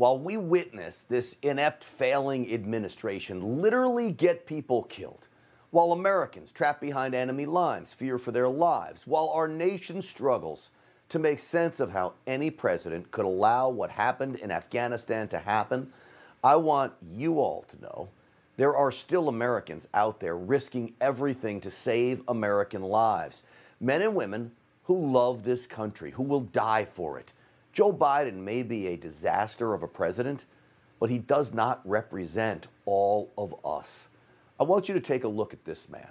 while we witness this inept, failing administration literally get people killed, while Americans trapped behind enemy lines fear for their lives, while our nation struggles to make sense of how any president could allow what happened in Afghanistan to happen, I want you all to know there are still Americans out there risking everything to save American lives. Men and women who love this country, who will die for it. Joe Biden may be a disaster of a president, but he does not represent all of us. I want you to take a look at this man.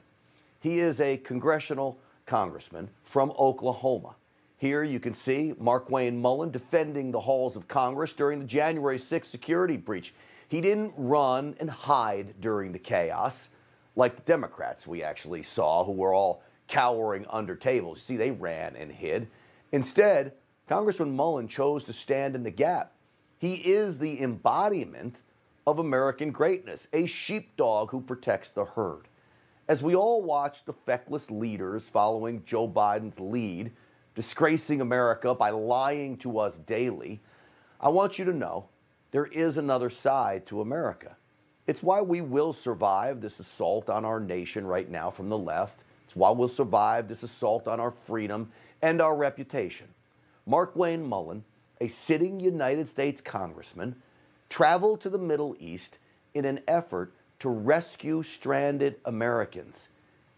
He is a congressional congressman from Oklahoma. Here you can see Markwayne Mullin defending the halls of Congress during the January 6th security breach. He didn't run and hide during the chaos like the Democrats we actually saw, who were all cowering under tables. You see, they ran and hid. Instead, Congressman Mullin chose to stand in the gap. He is the embodiment of American greatness, a sheepdog who protects the herd. As we all watch the feckless leaders following Joe Biden's lead, disgracing America by lying to us daily, I want you to know there is another side to America. It's why we will survive this assault on our nation right now from the left. It's why we'll survive this assault on our freedom and our reputation. Markwayne Mullin, a sitting United States congressman, traveled to the Middle East in an effort to rescue stranded Americans.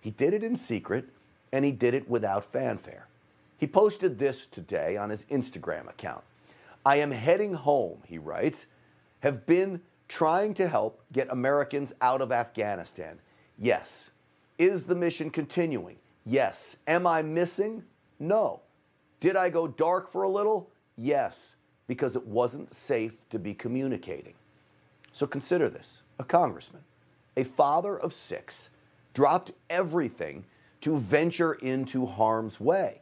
He did it in secret, and he did it without fanfare. He posted this today on his Instagram account. "I am heading home," he writes, "have been trying to help get Americans out of Afghanistan. Yes. Is the mission continuing? Yes. Am I missing? No. Did I go dark for a little? Yes, because it wasn't safe to be communicating." So consider this. A congressman, a father of 6, dropped everything to venture into harm's way.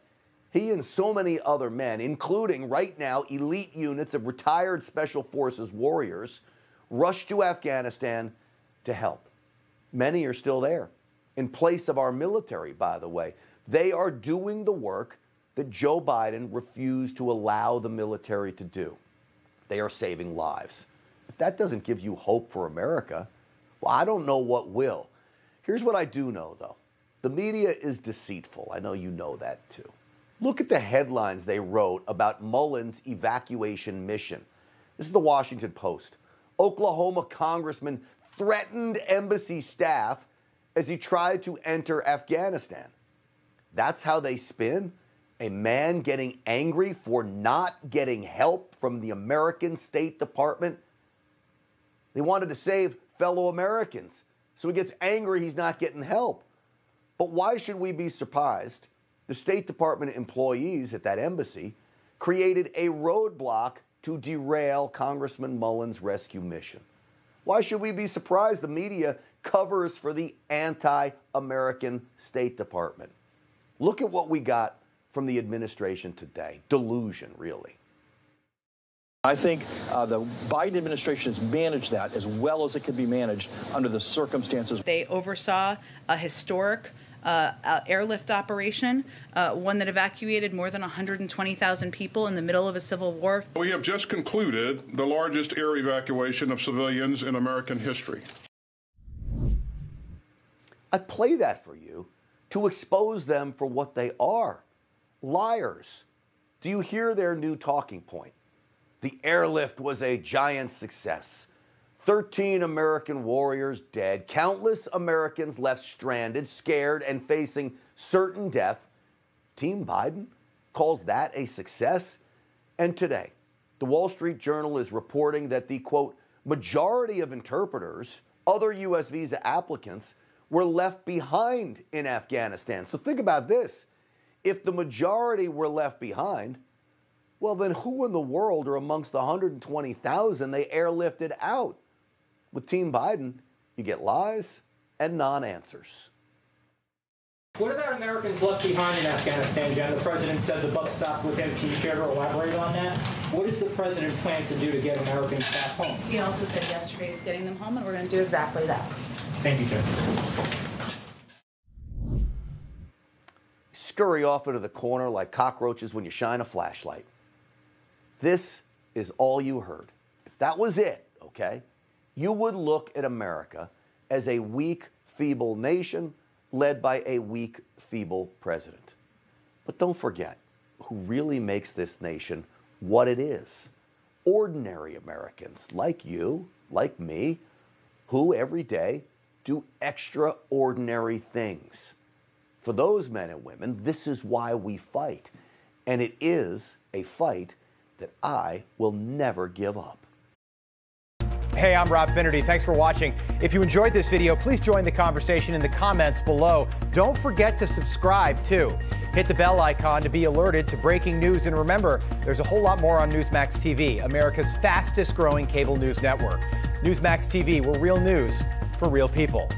He and so many other men, including right now elite units of retired Special Forces warriors, rushed to Afghanistan to help. Many are still there, in place of our military, by the way. They are doing the work that Joe Biden refused to allow the military to do. They are saving lives. If that doesn't give you hope for America, well, I don't know what will. Here's what I do know, though. The media is deceitful. I know you know that, too. Look at the headlines they wrote about Mullin's evacuation mission. This is the Washington Post. Oklahoma congressman threatened embassy staff as he tried to enter Afghanistan. That's how they spin? A man getting angry for not getting help from the American State Department? They wanted to save fellow Americans, so he gets angry he's not getting help. But why should we be surprised? The State Department employees at that embassy created a roadblock to derail Congressman Mullin's rescue mission. Why should we be surprised the media covers for the anti-American State Department? Look at what we got from the administration today. Delusion, really. I think the Biden administration has managed that as well as it could be managed under the circumstances. They oversaw a historic airlift operation, one that evacuated more than 120,000 people in the middle of a civil war. We have just concluded the largest air evacuation of civilians in American history. I play that for you to expose them for what they are. Liars. Do you hear their new talking point? The airlift was a giant success. 13 American warriors dead, countless Americans left stranded, scared, and facing certain death. Team Biden calls that a success? And today, the Wall Street Journal is reporting that the, quote, majority of interpreters, other U.S. visa applicants, were left behind in Afghanistan. So think about this. If the majority were left behind, well, then who in the world are amongst the 120,000 they airlifted out? With Team Biden, you get lies and non-answers. What about Americans left behind in Afghanistan, Jen? The president said the buck stopped with him. Can you care to elaborate on that? What does the president plan to do to get Americans back home? He also said yesterday he's getting them home, and we're going to do exactly that. Thank you, Jen. Scurry off into the corner like cockroaches when you shine a flashlight. This is all you heard. If that was it, okay? You would look at America as a weak, feeble nation led by a weak, feeble president. But don't forget who really makes this nation what it is. Ordinary Americans like you, like me, who every day do extraordinary things. For those men and women, this is why we fight. And it is a fight that I will never give up. Hey, I'm Rob Finnerty. Thanks for watching. If you enjoyed this video, please join the conversation in the comments below. Don't forget to subscribe, too. Hit the bell icon to be alerted to breaking news. And remember, there's a whole lot more on Newsmax TV, America's fastest growing cable news network. Newsmax TV, we're real news for real people.